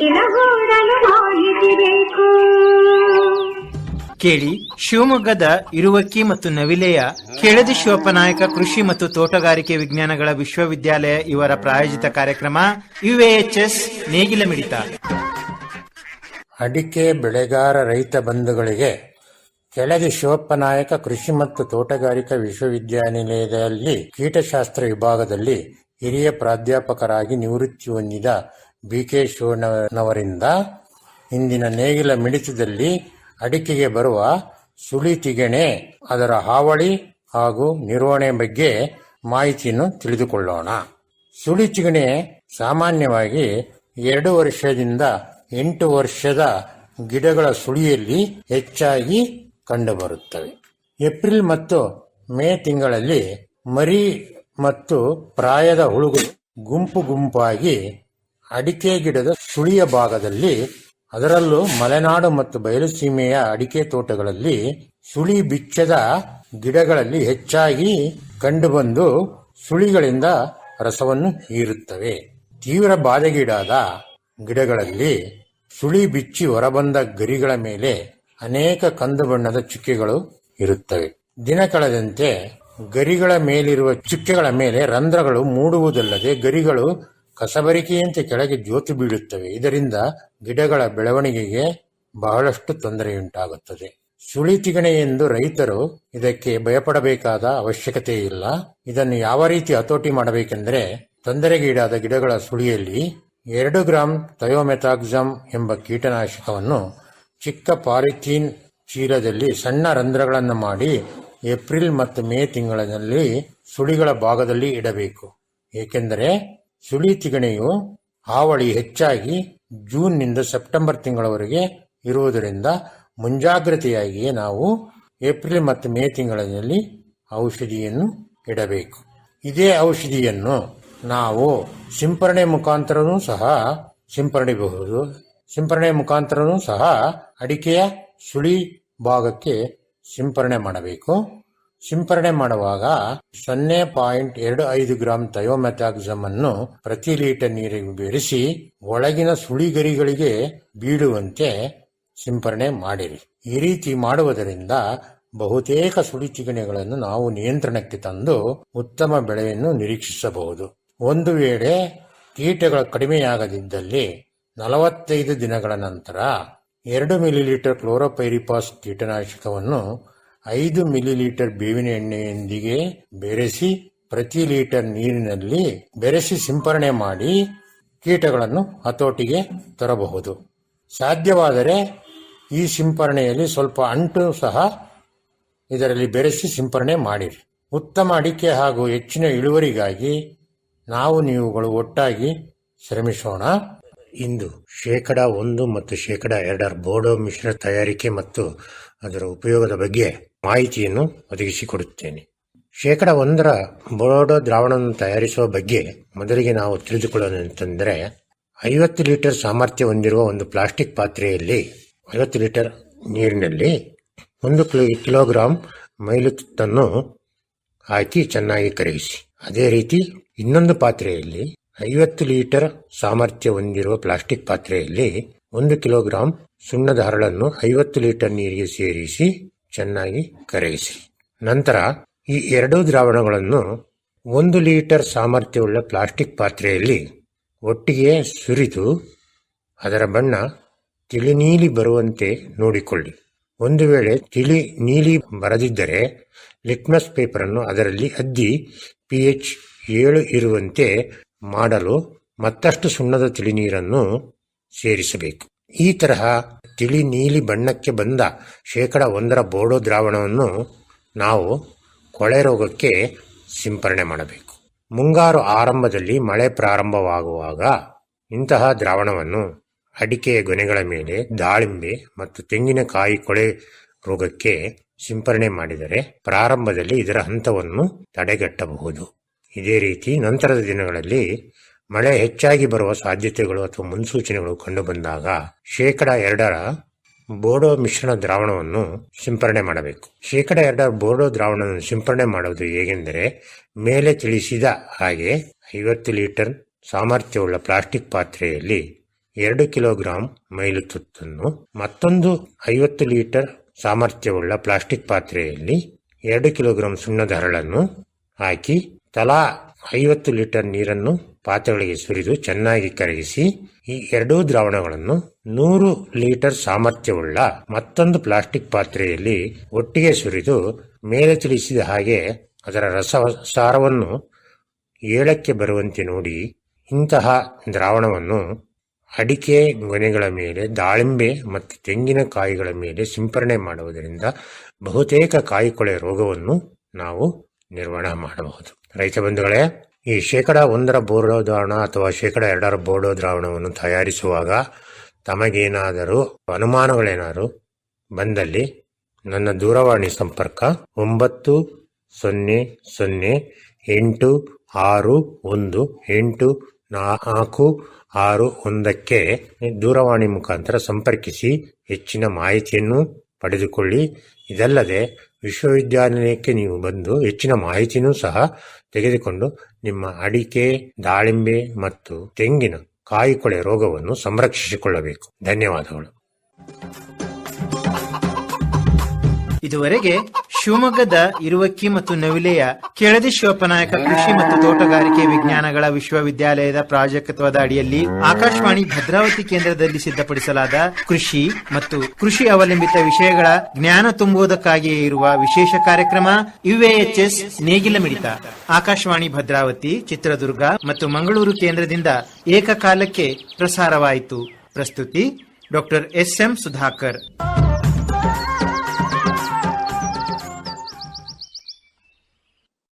ಗಿಡಗೂಡಲು ಮಾಹಿತಿ ಬೇಕು. ಕೇಳಿ, ಶಿವಮೊಗ್ಗದ ಇರುವಕ್ಕಿ ಮತ್ತು ನವಿಲೆಯ ಕೆಳದಿ ಶಿವಪ್ಪನಾಯಕ ಕೃಷಿ ಮತ್ತು ತೋಟಗಾರಿಕೆ ವಿಜ್ಞಾನಗಳ ವಿಶ್ವವಿದ್ಯಾಲಯ ಇವರ ಪ್ರಾಯೋಜಿತ ಕಾರ್ಯಕ್ರಮ UAHS ನೇಗಿಲ ಮಿಡಿತ. ಅಡಿಕೆ ಬೆಳೆಗಾರ ರೈತ ಬಂಧುಗಳಿಗೆ ಕೆಳದಿ ಶಿವಪ್ಪನಾಯಕ ಕೃಷಿ ಮತ್ತು ತೋಟಗಾರಿಕಾ ವಿಶ್ವವಿದ್ಯಾನಿಲಯದಲ್ಲಿ ಕೀಟಶಾಸ್ತ್ರ ವಿಭಾಗದಲ್ಲಿ ಹಿರಿಯ ಪ್ರಾಧ್ಯಾಪಕರಾಗಿ ನಿವೃತ್ತಿ ಹೊಂದಿದ BK ಶಿವಣ್ಣನವರಿಂದ ಇಂದಿನ ನೇಗಿಲ ಮಿಡಿತದಲ್ಲಿ ಅಡಿಕೆಗೆ ಬರುವ ಸುಳಿ ತಿಗಣೆ, ಅದರ ಹಾವಳಿ ಹಾಗೂ ನಿರ್ವಹಣೆ ಬಗ್ಗೆ ಮಾಹಿತಿಯನ್ನು ತಿಳಿದುಕೊಳ್ಳೋಣ. ಸುಳಿ ತಿಗಣೆ ಸಾಮಾನ್ಯವಾಗಿ 2 ವರ್ಷದಿಂದ 8 ವರ್ಷದ ಗಿಡಗಳ ಸುಳಿಯಲ್ಲಿ ಹೆಚ್ಚಾಗಿ ಕಂಡುಬರುತ್ತವೆ. ಏಪ್ರಿಲ್ ಮತ್ತು ಮೇ ತಿಂಗಳಲ್ಲಿ ಮರಿ ಮತ್ತು ಪ್ರಾಯದ ಹುಳುಗಳು ಗುಂಪು ಗುಂಪಾಗಿ ಅಡಿಕೆ ಗಿಡದ ಸುಳಿಯ ಭಾಗದಲ್ಲಿ, ಅದರಲ್ಲೂ ಮಲೆನಾಡು ಮತ್ತು ಬಯಲುಸೀಮೆಯ ಅಡಿಕೆ ತೋಟಗಳಲ್ಲಿ ಸುಳಿ ಬಿಚ್ಚದ ಗಿಡಗಳಲ್ಲಿ ಹೆಚ್ಚಾಗಿ ಕಂಡುಬಂದು ಸುಳಿಗಳಿಂದ ರಸವನ್ನು ಹೀರುತ್ತವೆ. ತೀವ್ರ ಬಾಧೆಗೀಡಾದ ಗಿಡಗಳಲ್ಲಿ ಸುಳಿ ಬಿಚ್ಚಿ ಹೊರಬಂದ ಗರಿಗಳ ಮೇಲೆ ಅನೇಕ ಕಂದು ಬಣ್ಣದ ಚುಕ್ಕೆಗಳು ಇರುತ್ತವೆ. ದಿನ ಕಳೆದಂತೆ ಗರಿಗಳ ಮೇಲಿರುವ ಚುಕ್ಕೆಗಳ ಮೇಲೆ ರಂಧ್ರಗಳು ಮೂಡುವುದಲ್ಲದೆ ಗರಿಗಳು ಕಸಬರಿಕೆಯಂತೆ ಕೆಳಗೆ ಜೋತು ಬೀಳುತ್ತವೆ. ಇದರಿಂದ ಗಿಡಗಳ ಬೆಳವಣಿಗೆಗೆ ಬಹಳಷ್ಟು ತೊಂದರೆಯುಂಟಾಗುತ್ತದೆ. ಸುಳಿ ತಿಗಣೆ ಎಂದು ರೈತರು ಇದಕ್ಕೆ ಭಯಪಡಬೇಕಾದ ಅವಶ್ಯಕತೆ ಇಲ್ಲ. ಇದನ್ನು ಯಾವ ರೀತಿ ಹತೋಟಿ ಮಾಡಬೇಕೆಂದರೆ, ತೊಂದರೆಗೀಡಾದ ಗಿಡಗಳ ಸುಳಿಯಲ್ಲಿ 2 ಗ್ರಾಂ ಥಯೋಮೆಥಾಕ್ಸಮ್ ಎಂಬ ಕೀಟನಾಶಕವನ್ನು ಚಿಕ್ಕ ಪಾಲಿಥೀನ್ ಚೀಲದಲ್ಲಿ ಸಣ್ಣ ರಂಧ್ರಗಳನ್ನು ಮಾಡಿ ಏಪ್ರಿಲ್ ಮತ್ತು ಮೇ ತಿಂಗಳಲ್ಲಿ ಸುಳಿಗಳ ಭಾಗದಲ್ಲಿ ಇಡಬೇಕು. ಏಕೆಂದರೆ ಸುಳಿ ತಿಗಣೆಯು ಹಾವಳಿ ಹೆಚ್ಚಾಗಿ ಜೂನ್ನಿಂದ ಸೆಪ್ಟೆಂಬರ್ ತಿಂಗಳವರೆಗೆ ಇರುವುದರಿಂದ ಮುಂಜಾಗ್ರತೆಯಾಗಿ ನಾವು ಏಪ್ರಿಲ್ ಮತ್ತು ಮೇ ತಿಂಗಳಲ್ಲಿ ಔಷಧಿಯನ್ನು ಇಡಬೇಕು. ಇದೇ ಔಷಧಿಯನ್ನು ನಾವು ಸಿಂಪರಣೆ ಮುಖಾಂತರನೂ ಸಹ ಅಡಿಕೆಯ ಸುಳಿ ಭಾಗಕ್ಕೆ ಸಿಂಪರಣೆ ಮಾಡಬೇಕು. ಸಿಂಪರಣೆ ಮಾಡುವಾಗ 0.25 ಗ್ರಾಂ ಥಯೋಮೆಥಾಕ್ಸಮ್ ಅನ್ನು ಪ್ರತಿ ಲೀಟರ್ ನೀರಿಗೆ ಬೆರೆಸಿ ಒಳಗಿನ ಸುಳಿಗರಿಗಳಿಗೆ ಬೀಳುವಂತೆ ಸಿಂಪರಣೆ ಮಾಡಿರಿ. ಈ ರೀತಿ ಮಾಡುವುದರಿಂದ ಬಹುತೇಕ ಸುಳಿ ತಿಗಣೆಗಳನ್ನು ನಾವು ನಿಯಂತ್ರಣಕ್ಕೆ ತಂದು ಉತ್ತಮ ಬೆಳೆಯನ್ನು ನಿರೀಕ್ಷಿಸಬಹುದು. ಒಂದು ವೇಳೆ ಕೀಟಗಳು ಕಡಿಮೆಯಾಗದಿದ್ದಲ್ಲಿ 45 ದಿನಗಳ ನಂತರ 2 ಮಿಲಿಲೀಟರ್ ಕ್ಲೋರೋಪೈರಿಪಾಸ್ ಕೀಟನಾಶಕವನ್ನು 5 ಮಿಲಿಲೀಟರ್ ಬೇವಿನ ಎಣ್ಣೆಯೊಂದಿಗೆ ಬೆರೆಸಿ ಪ್ರತಿ ಲೀಟರ್ ನೀರಿನಲ್ಲಿ ಬೆರೆಸಿ ಸಿಂಪರಣೆ ಮಾಡಿ ಕೀಟಗಳನ್ನು ಹತೋಟಿಗೆ ತರಬಹುದು. ಸಾಧ್ಯವಾದರೆ ಈ ಸಿಂಪರಣೆಯಲ್ಲಿ ಸ್ವಲ್ಪ ಅಂಟು ಸಹ ಇದರಲ್ಲಿ ಬೆರೆಸಿ ಸಿಂಪರಣೆ ಮಾಡಿರಿ. ಉತ್ತಮ ಅಡಿಕೆ ಹಾಗೂ ಹೆಚ್ಚಿನ ಇಳುವರಿಗಾಗಿ ನೀವುಗಳು ಒಟ್ಟಾಗಿ ಶ್ರಮಿಸೋಣ. ಇಂದು 1% ಮತ್ತು 2% ಬೋಡೋ ಮಿಶ್ರ ತಯಾರಿಕೆ ಮತ್ತು ಅದರ ಉಪಯೋಗದ ಬಗ್ಗೆ ಮಾಹಿತಿಯನ್ನು ಒದಗಿಸಿಕೊಡುತ್ತೇನೆ. 1% ಬೋಡೋ ದ್ರಾವಣವನ್ನು ತಯಾರಿಸುವ ಬಗ್ಗೆ ಮೊದಲಿಗೆ ನಾವು ತಿಳಿದುಕೊಳ್ಳೋದಂತಂದರೆ, 50 ಲೀಟರ್ ಸಾಮರ್ಥ್ಯ ಹೊಂದಿರುವ ಒಂದು ಪ್ಲಾಸ್ಟಿಕ್ ಪಾತ್ರೆಯಲ್ಲಿ 50 ಲೀಟರ್ ನೀರಿನಲ್ಲಿ 1 ಕಿಲೋಗ್ರಾಂ ಮೈಲುತುತ್ತನ್ನು ಹಾಕಿ ಚೆನ್ನಾಗಿ ಕರಗಿಸಿ. ಅದೇ ರೀತಿ ಇನ್ನೊಂದು ಪಾತ್ರೆಯಲ್ಲಿ 50 ಲೀಟರ್ ಸಾಮರ್ಥ್ಯ ಹೊಂದಿರುವ ಪ್ಲಾಸ್ಟಿಕ್ ಪಾತ್ರೆಯಲ್ಲಿ 1 ಕಿಲೋಗ್ರಾಂ ಸುಣ್ಣದ ಹರಳನ್ನು 50 ಲೀಟರ್ ನೀರಿಗೆ ಸೇರಿಸಿ ಚೆನ್ನಾಗಿ ಕರಗಿಸಿ. ನಂತರ ಈ 2 ದ್ರಾವಣಗಳನ್ನು 1 ಲೀಟರ್ ಸಾಮರ್ಥ್ಯವುಳ್ಳ ಪ್ಲಾಸ್ಟಿಕ್ ಪಾತ್ರೆಯಲ್ಲಿ ಒಟ್ಟಿಗೆ ಸುರಿದು ಅದರ ಬಣ್ಣ ತಿಳಿ ನೀಲಿ ಬರುವಂತೆ ನೋಡಿಕೊಳ್ಳಿ. ಒಂದು ವೇಳೆ ತಿಳಿ ನೀಲಿ ಬರದಿದ್ದರೆ ಲಿಟ್ಮಸ್ ಪೇಪರ್ ಅನ್ನು ಅದರಲ್ಲಿ ಅದ್ದಿ pH 7 ಇರುವಂತೆ ಮಾಡಲು ಮತ್ತಷ್ಟು ಸುಣ್ಣದ ತಿಳಿ ನೀರನ್ನು ಸೇರಿಸಬೇಕು. ಈ ತರಹ ತಿಳಿ ನೀಲಿ ಬಣ್ಣಕ್ಕೆ ಬಂದ 1% ಬೋಡೋ ದ್ರಾವಣವನ್ನು ನಾವು ಕೊಳೆ ರೋಗಕ್ಕೆ ಸಿಂಪರಣೆ ಮಾಡಬೇಕು. ಮುಂಗಾರು ಆರಂಭದಲ್ಲಿ ಮಳೆ ಪ್ರಾರಂಭವಾಗುವಾಗ ಇಂತಹ ದ್ರಾವಣವನ್ನು ಅಡಿಕೆಯ ಗೊನೆಗಳ ಮೇಲೆ, ದಾಳಿಂಬೆ ಮತ್ತು ತೆಂಗಿನಕಾಯಿ ಕೊಳೆ ರೋಗಕ್ಕೆ ಸಿಂಪರಣೆ ಮಾಡಿದರೆ ಪ್ರಾರಂಭದಲ್ಲಿ ಇದರ ಹಂತವನ್ನು ತಡೆಗಟ್ಟಬಹುದು. ಇದೇ ರೀತಿ ನಂತರದ ದಿನಗಳಲ್ಲಿ ಮಳೆ ಹೆಚ್ಚಾಗಿ ಬರುವ ಸಾಧ್ಯತೆಗಳು ಅಥವಾ ಮುನ್ಸೂಚನೆಗಳು ಕಂಡುಬಂದಾಗ 2% ಬೋಡೋ ಮಿಶ್ರಣ ದ್ರಾವಣವನ್ನು ಸಿಂಪರಣೆ ಮಾಡಬೇಕು. 2% ಬೋಡೋ ದ್ರಾವಣವನ್ನು ಸಿಂಪರಣೆ ಮಾಡುವುದು ಹೇಗೆಂದರೆ, ಮೇಲೆ ತಿಳಿಸಿದ ಹಾಗೆ 50 ಲೀಟರ್ ಸಾಮರ್ಥ್ಯವುಳ್ಳ ಪ್ಲಾಸ್ಟಿಕ್ ಪಾತ್ರೆಯಲ್ಲಿ 2 ಕಿಲೋಗ್ರಾಂ ಮೈಲುತುತ್ತನ್ನು ಮತ್ತೊಂದು 50 ಲೀಟರ್ ಸಾಮರ್ಥ್ಯವುಳ್ಳ ಪ್ಲಾಸ್ಟಿಕ್ ಪಾತ್ರೆಯಲ್ಲಿ 2 ಕಿಲೋಗ್ರಾಂ ಸುಣ್ಣದ ಹರಳನ್ನು ಹಾಕಿ ತಲಾ 50 ಲೀಟರ್ ನೀರನ್ನು ಪಾತ್ರೆಗಳಿಗೆ ಸುರಿದು ಚೆನ್ನಾಗಿ ಕರಗಿಸಿ ಈ ಎರಡೂ ದ್ರಾವಣಗಳನ್ನು 100 ಲೀಟರ್ ಸಾಮರ್ಥ್ಯವುಳ್ಳ ಮತ್ತೊಂದು ಪ್ಲಾಸ್ಟಿಕ್ ಪಾತ್ರೆಯಲ್ಲಿ ಒಟ್ಟಿಗೆ ಸುರಿದು ಮೇಲೆ ತಿಳಿಸಿದ ಹಾಗೆ ಅದರ ರಸಸಾರವನ್ನು 7ಕ್ಕೆ ಬರುವಂತೆ ನೋಡಿ ಇಂತಹ ದ್ರಾವಣವನ್ನು ಅಡಿಕೆ ಗೊನೆಗಳ ಮೇಲೆ, ದಾಳಿಂಬೆ ಮತ್ತು ತೆಂಗಿನಕಾಯಿಗಳ ಮೇಲೆ ಸಿಂಪರಣೆ ಮಾಡುವುದರಿಂದ ಬಹುತೇಕ ಕಾಯಿಕೊಳೆ ರೋಗವನ್ನು ನಾವು ನಿರ್ವಹಣೆ ಮಾಡಬಹುದು. ರೈತ ಬಂಧುಗಳೇ, ಈ 1% ಬೋಡೋ ದ್ರಾವಣ ಅಥವಾ 2% ಬೋಡೋ ದ್ರಾವಣವನ್ನು ತಯಾರಿಸುವಾಗ ತಮಗೇನಾದರೂ ಅನುಮಾನಗಳೇನಾದರೂ ಬಂದಲ್ಲಿ ನನ್ನ ದೂರವಾಣಿ ಸಂಪರ್ಕ 9008618461ಕ್ಕೆ ದೂರವಾಣಿ ಮುಖಾಂತರ ಸಂಪರ್ಕಿಸಿ ಹೆಚ್ಚಿನ ಮಾಹಿತಿಯನ್ನು ಪಡೆದುಕೊಳ್ಳಿ. ಇದಲ್ಲದೆ ವಿಶ್ವವಿದ್ಯಾನಿಲಯಕ್ಕೆ ನೀವು ಬಂದು ಹೆಚ್ಚಿನ ಮಾಹಿತಿಯೂ ಸಹ ತೆಗೆದುಕೊಂಡು ನಿಮ್ಮ ಅಡಿಕೆ, ದಾಳಿಂಬೆ ಮತ್ತು ತೆಂಗಿನ ಕಾಯಿಕೊಳೆ ರೋಗವನ್ನು ಸಂರಕ್ಷಿಸಿಕೊಳ್ಳಬೇಕು. ಧನ್ಯವಾದಗಳು. ಇದುವರೆಗೆ ಶಿವಮೊಗ್ಗದ ಇರುವಕ್ಕಿ ಮತ್ತು ನವಿಲೆಯ ಕೆಳದಿ ಶಿವಪ್ಪನಾಯಕ ಕೃಷಿ ಮತ್ತು ತೋಟಗಾರಿಕೆ ವಿಜ್ಞಾನಗಳ ವಿಶ್ವವಿದ್ಯಾಲಯದ ಪ್ರಾಜೆಕ್ಟ್ವದ ಅಡಿಯಲ್ಲಿ ಆಕಾಶವಾಣಿ ಭದ್ರಾವತಿ ಕೇಂದ್ರದಲ್ಲಿ ಸಿದ್ಧಪಡಿಸಲಾದ ಕೃಷಿ ಮತ್ತು ಕೃಷಿ ಅವಲಂಬಿತ ವಿಷಯಗಳ ಜ್ಞಾನ ತುಂಬುವುದಕ್ಕಾಗಿಯೇ ಇರುವ ವಿಶೇಷ ಕಾರ್ಯಕ್ರಮ UAHS ನೇಗಿಲ ಮಿಡಿತ ಆಕಾಶವಾಣಿ ಭದ್ರಾವತಿ, ಚಿತ್ರದುರ್ಗ ಮತ್ತು ಮಂಗಳೂರು ಕೇಂದ್ರದಿಂದ ಏಕಕಾಲಕ್ಕೆ ಪ್ರಸಾರವಾಯಿತು. ಪ್ರಸ್ತುತಿ ಡಾ. SM ಸುಧಾಕರ್.